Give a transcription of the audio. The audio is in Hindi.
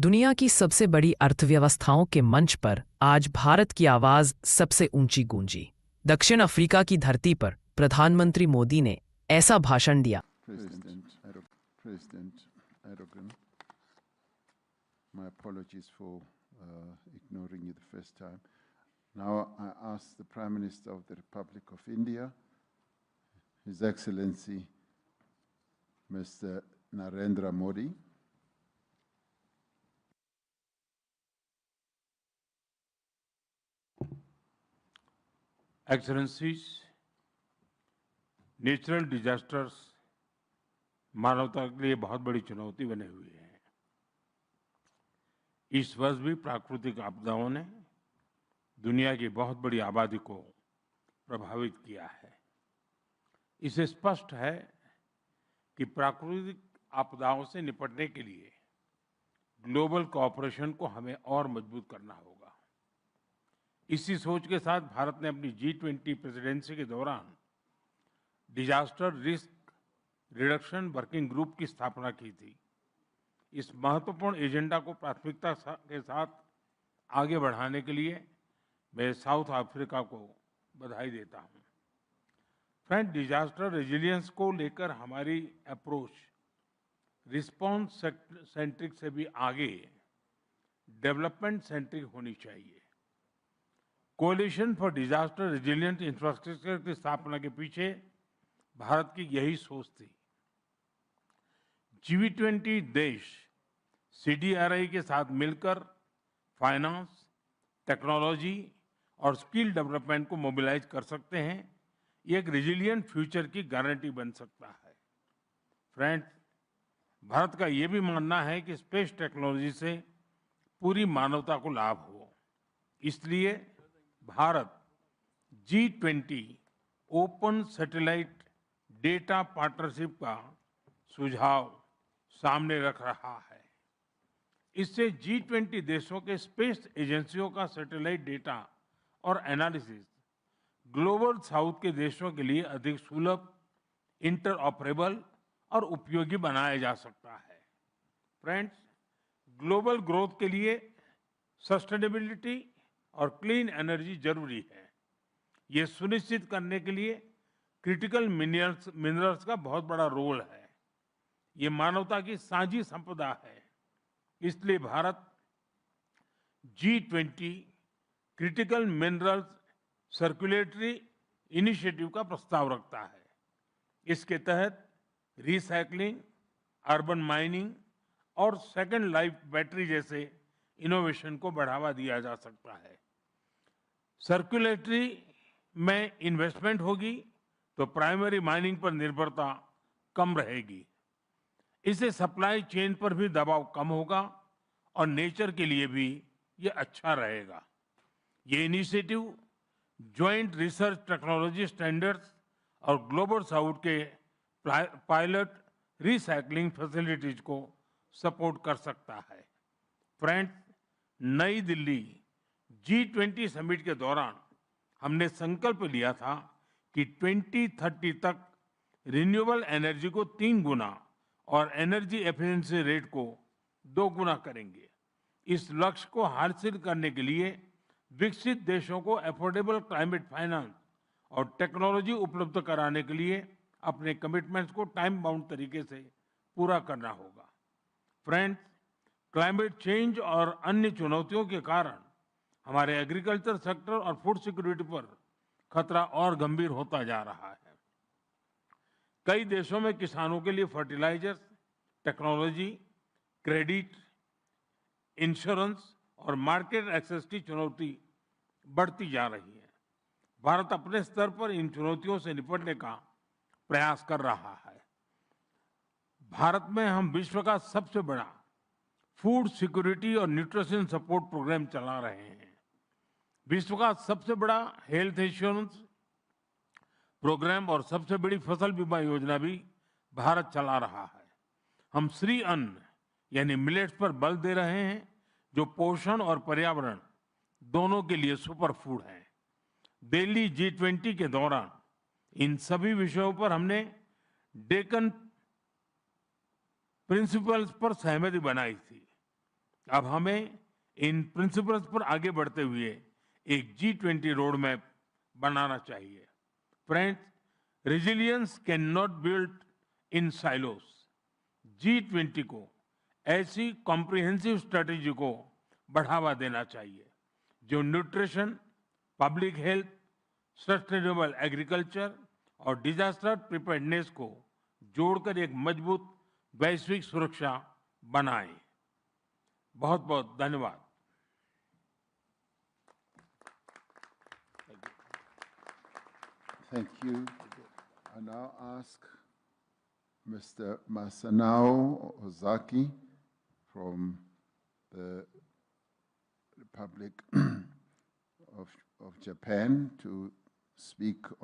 दुनिया की सबसे बड़ी अर्थव्यवस्थाओं के मंच पर आज भारत की आवाज सबसे ऊंची गूंजी। दक्षिण अफ्रीका की धरती पर प्रधानमंत्री मोदी ने ऐसा भाषण दिया। President Erdogan, my apologies for ignoring you the first time. Now I ask the Prime Minister of the Republic of India, His Excellency Mr. Narendra Modi. Excellencies, natural disasters मानवता के लिए बहुत बड़ी चुनौती बने हुए हैं। इस वर्ष भी प्राकृतिक आपदाओं ने दुनिया की बहुत बड़ी आबादी को प्रभावित किया है। इससे स्पष्ट है कि प्राकृतिक आपदाओं से निपटने के लिए ग्लोबल कोऑपरेशन को हमें और मजबूत करना होगा। इसी सोच के साथ भारत ने अपनी G20 प्रेसिडेंसी के दौरान disaster risk reduction working group की स्थापना की थी। इस महत्वपूर्ण एजेंडा को प्राथमिकता के साथ आगे बढ़ाने के लिए मैं साउथ अफ्रीका को बधाई देता हूं। फ्रेंड, डिजास्टर रेजिलियंस को लेकर हमारी अप्रोच रिस्पॉन्स सेंट्रिक से भी आगे डेवलपमेंट सेंट्रिक होनी चाहिए। कोalition फॉर डिजास्टर रेजिलिएंट इंफ्रास्ट्रक्चर की स्थापना के पीछे भारत की यही सोच थी। G20 देश CDRI के साथ मिलकर फाइनेंस, टेक्नोलॉजी और स्किल डेवलपमेंट को मोबिलाइज कर सकते हैं। ये एक रेजिलिएंट फ्यूचर की गारंटी बन सकता है। फ्रेंड्स, भारत का ये भी मानना है कि स्पेस टेक्नोलॉजी से पूरी मानवता को लाभ हो। इसलिए Bharat G20 open satellite data partnership का सुझाव सामने रख रहा है। इससे G20 देशों के स्पेस एजेंसियों का सैटेलाइट डेटा और एनालिसिस ग्लोबल साउथ के देशों के लिए अधिक सुलभ, इंटरऑपरेबल और उपयोगी बनाया जा सकता है। फ्रेंड्स, ग्लोबल ग्रोथ के लिए सस्टेनेबिलिटी और क्लीन एनर्जी जरूरी है। ये सुनिश्चित करने के लिए क्रिटिकल मिनरल्स का बहुत बड़ा रोल है। ये मानवता की साझी संपदा है। इसलिए Bharat G20 critical minerals circulatory initiative का प्रस्ताव रखता है। इसके तहत रिसाइकलिंग, अर्बन माइनिंग और सेकेंड लाइफ बैटरी जैसे इनोवेशन को बढ़ावा दिया जा सकता है। सर्कुलेटरी में इन्वेस्टमेंट होगी तो प्राइमरी माइनिंग पर निर्भरता कम रहेगी। इससे सप्लाई चेन पर भी दबाव कम होगा और नेचर के लिए भी ये अच्छा रहेगा। ये initiative joint research technology standards और ग्लोबल साउथ के पायलट रिसाइकलिंग फैसिलिटीज को सपोर्ट कर सकता है। फ्रेंड्स, नई दिल्ली G20 समिट के दौरान हमने संकल्प लिया था कि 2030 तक रिन्यूएबल एनर्जी को 3 गुना और एनर्जी एफिशिएंसी रेट को 2 गुना करेंगे। इस लक्ष्य को हासिल करने के लिए विकसित देशों को अफोर्डेबल क्लाइमेट फाइनेंस और टेक्नोलॉजी उपलब्ध कराने के लिए अपने कमिटमेंट्स को टाइम बाउंड तरीके से पूरा करना होगा। फ्रेंड्स, क्लाइमेट चेंज और अन्य चुनौतियों के कारण हमारे एग्रीकल्चर सेक्टर और फूड सिक्योरिटी पर खतरा और गंभीर होता जा रहा है। कई देशों में किसानों के लिए फर्टिलाइजर्स, टेक्नोलॉजी, क्रेडिट, इंश्योरेंस और मार्केट एक्सेस की चुनौती बढ़ती जा रही है। भारत अपने स्तर पर इन चुनौतियों से निपटने का प्रयास कर रहा है। भारत में हम विश्व का सबसे बड़ा फूड सिक्योरिटी और न्यूट्रिशन सपोर्ट प्रोग्राम चला रहे हैं। विश्व का सबसे बड़ा हेल्थ इंश्योरेंस प्रोग्राम और सबसे बड़ी फसल बीमा योजना भी भारत चला रहा है। हम श्री अन्न यानी मिलेट्स पर बल दे रहे हैं, जो पोषण और पर्यावरण दोनों के लिए सुपर फूड है। दिल्ली G20 के दौरान इन सभी विषयों पर हमने डेक्कन प्रिंसिपल्स पर सहमति बनाई थी। अब हमें इन प्रिंसिपल्स पर आगे बढ़ते हुए एक G20 रोड मैप बनाना चाहिए। Friends, resilience cannot build in silos. G20 को ऐसी कॉम्प्रिहेंसिव स्ट्रेटेजी को बढ़ावा देना चाहिए जो nutrition, public health, sustainable agriculture और डिजास्टर प्रिपेयर्डनेस को जोड़कर एक मजबूत वैश्विक सुरक्षा बनाए। बहुत बहुत धन्यवाद। Thank you. I now ask Mr. Masanao Ozaki from the Republic of Japan to speak on